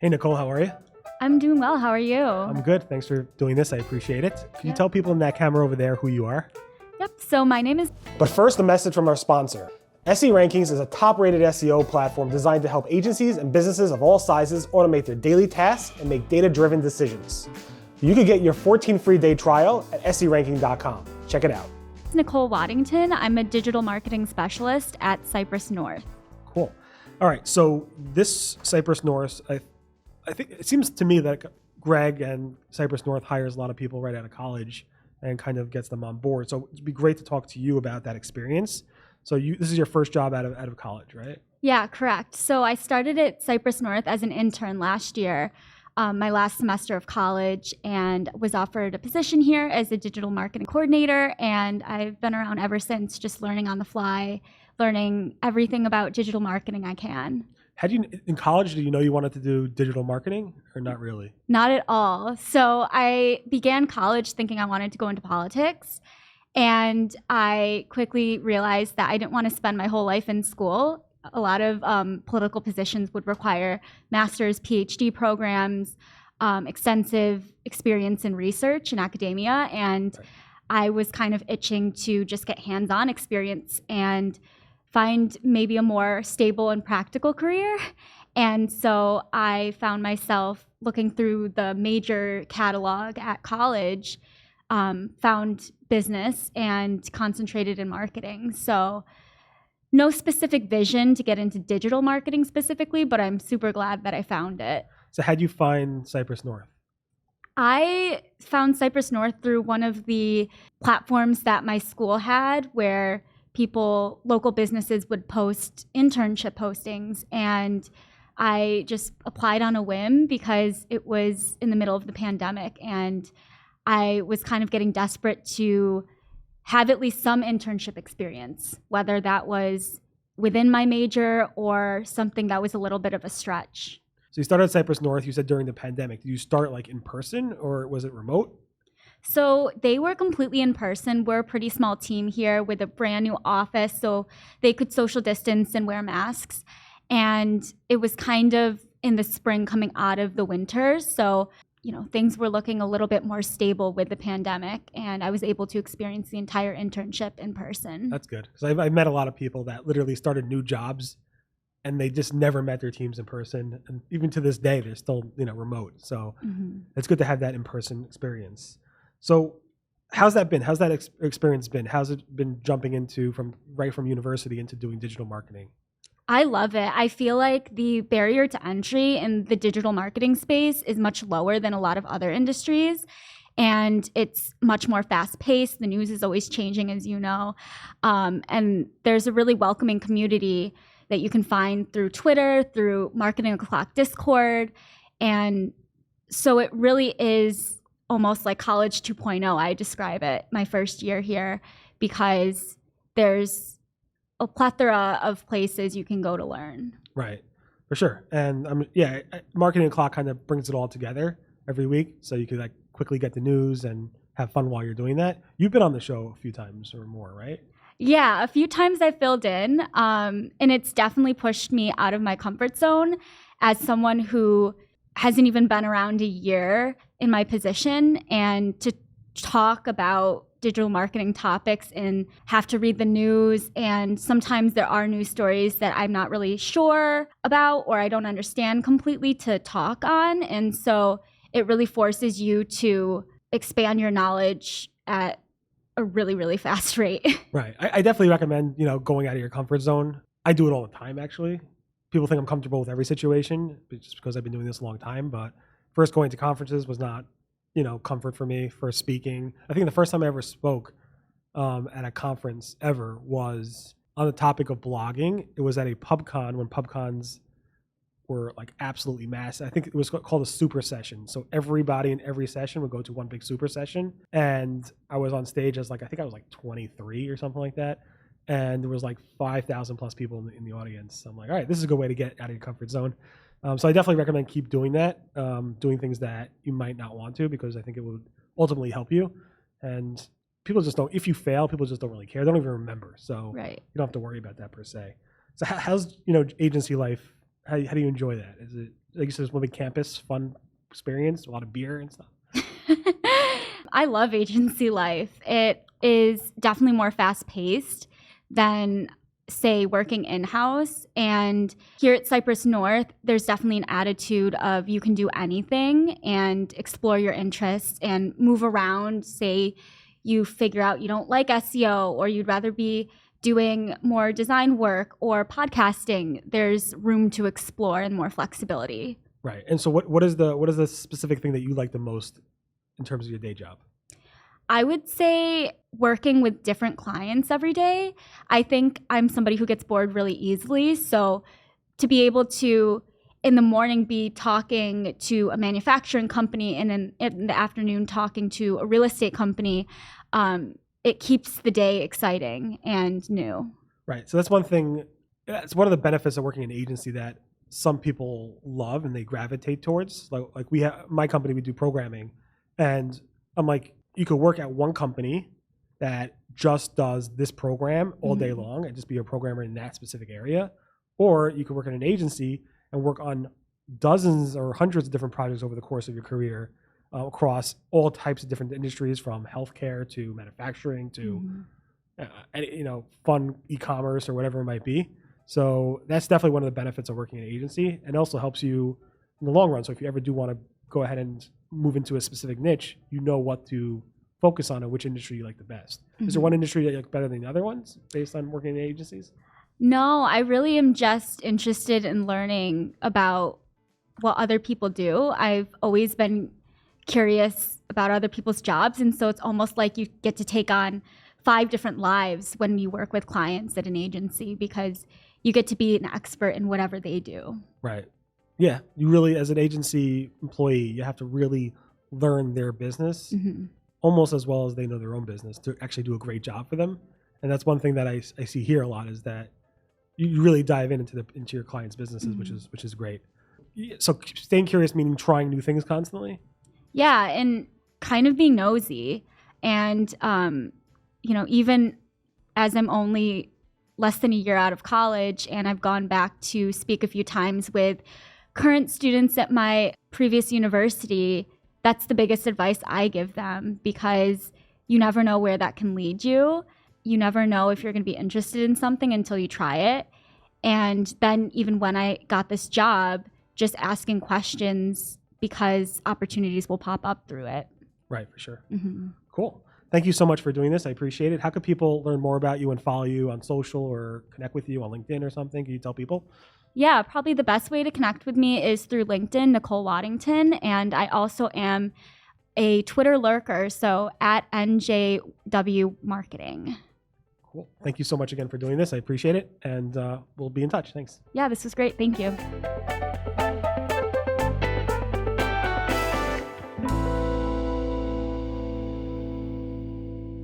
Hey, Nicole, how are you? I'm doing well. How are you? I'm good. Thanks for doing this. I appreciate it. Can you tell people in that camera over there who you are? Yep. So my name is... But first, a message from our sponsor. SE Rankings is a top-rated SEO platform designed to help agencies and businesses of all sizes automate their daily tasks and make data-driven decisions. You can get your 14 free day trial at seranking.com. Check it out. Nicole Waddington. I'm a digital marketing specialist at Cypress North. Cool. All right. So this Cypress North, I think it seems to me that Greg and Cypress North hires a lot of people right out of college and kind of gets them on board. So it'd be great to talk to you about that experience. So this is your first job out of college, right? Yeah, correct. So I started at Cypress North as an intern last year, my last semester of college, and was offered a position here as a digital marketing coordinator. And I've been around ever since, just learning on the fly, learning everything about digital marketing I can. In college, did you know you wanted to do digital marketing or not really? Not at all. So I began college thinking I wanted to go into politics. And I quickly realized that I didn't want to spend my whole life in school. A lot of political positions would require master's, PhD programs, extensive experience in research and academia. And Right. I was kind of itching to just get hands-on experience and find maybe a more stable and practical career. And so I found myself looking through the major catalog at college, found business and concentrated in marketing. So no specific vision to get into digital marketing specifically, but I'm super glad that I found it. So how'd you find Cypress North? I found Cypress North through one of the platforms that my school had where local businesses would post internship postings, and I just applied on a whim because it was in the middle of the pandemic and I was kind of getting desperate to have at least some internship experience, whether that was within my major or something that was a little bit of a stretch. So you started at Cypress North, you said during the pandemic. Did you start like in person or was it remote? So they were completely in person. We're a pretty small team here with a brand new office, so they could social distance and wear masks. And it was kind of in the spring coming out of the winter. So, things were looking a little bit more stable with the pandemic, and I was able to experience the entire internship in person. That's good. Because I've met a lot of people that literally started new jobs and they just never met their teams in person. And even to this day, they're still, remote. So It's good to have that in-person experience. So how's that been? How's that experience been? How's it been jumping from university into doing digital marketing? I love it. I feel like the barrier to entry in the digital marketing space is much lower than a lot of other industries. And it's much more fast-paced. The news is always changing, as you know. And there's a really welcoming community that you can find through Twitter, through Marketing O'Clock Discord. And so it really is almost like college 2.0, I describe it, my first year here, because there's a plethora of places you can go to learn. Right, for sure. And Marketing O'Clock kind of brings it all together every week. So you can quickly get the news and have fun while you're doing that. You've been on the show a few times or more, right? Yeah, a few times I filled in, and it's definitely pushed me out of my comfort zone as someone who hasn't even been around a year in my position, and to talk about digital marketing topics and have to read the news. And sometimes there are news stories that I'm not really sure about or I don't understand completely to talk on. And so it really forces you to expand your knowledge at a really, really fast rate. Right. I definitely recommend, going out of your comfort zone. I do it all the time, actually. People think I'm comfortable with every situation just because I've been doing this a long time. But first going to conferences was not, comfort for me. For speaking, I think the first time I ever spoke at a conference ever was on the topic of blogging. It was at a PubCon when PubCons were absolutely massive. I think it was called a super session. So everybody in every session would go to one big super session. And I was on stage as I think I was 23 or something like that. And there was 5,000 plus people in the audience. So I'm all right, this is a good way to get out of your comfort zone. So I definitely recommend keep doing that, doing things that you might not want to, because I think it would ultimately help you. And people just don't, if you fail, people just don't really care. They don't even remember. So Right. You don't have to worry about that per se. So how's, agency life? How do you enjoy that? Is it Like you said, it's one big campus, fun experience, a lot of beer and stuff. I love agency life. It is definitely more fast paced than, say, working in-house. And here at Cypress North, there's definitely an attitude of you can do anything and explore your interests and move around. Say you figure out you don't like SEO or you'd rather be doing more design work or podcasting. There's room to explore and more flexibility. Right. And so what is the specific thing that you like the most in terms of your day job? I would say working with different clients every day. I think I'm somebody who gets bored really easily. So to be able to, in the morning, be talking to a manufacturing company and then in the afternoon talking to a real estate company, it keeps the day exciting and new. Right. So that's one thing. It's one of the benefits of working in an agency that some people love and they gravitate towards. Like we have my company, we do programming, and I'm like, you could work at one company that just does this program all day long and just be a programmer in that specific area, or you could work in an agency and work on dozens or hundreds of different projects over the course of your career across all types of different industries, from healthcare to manufacturing to fun e-commerce or whatever it might be. So that's definitely one of the benefits of working in an agency, and also helps you in the long run. So if you ever do want to go ahead and move into a specific niche, you know what to focus on and which industry you like the best. Is there one industry that you like better than the other ones based on working in agencies? No, I really am just interested in learning about what other people do. I've always been curious about other people's jobs, and so it's almost like you get to take on 5 different lives when you work with clients at an agency, because you get to be an expert in whatever they do. Right. Yeah. You really, as an agency employee, you have to really learn their business almost as well as they know their own business to actually do a great job for them. And that's one thing that I see here a lot, is that you really dive into your clients' businesses, which is great. So staying curious, meaning trying new things constantly? Yeah, and kind of being nosy. And, even as I'm only less than a year out of college and I've gone back to speak a few times with current students at my previous university, that's the biggest advice I give them, because you never know where that can lead you. You never know if you're going to be interested in something until you try it. And then even when I got this job, just asking questions, because opportunities will pop up through it. Right, for sure. Cool. Thank you so much for doing this. I appreciate it. How could people learn more about you and follow you on social or connect with you on LinkedIn or something? Can you tell people? Yeah, probably the best way to connect with me is through LinkedIn, Nicole Waddington. And I also am a Twitter lurker, so at NJW Marketing. Cool. Thank you so much again for doing this. I appreciate it. And we'll be in touch. Thanks. Yeah, this was great. Thank you.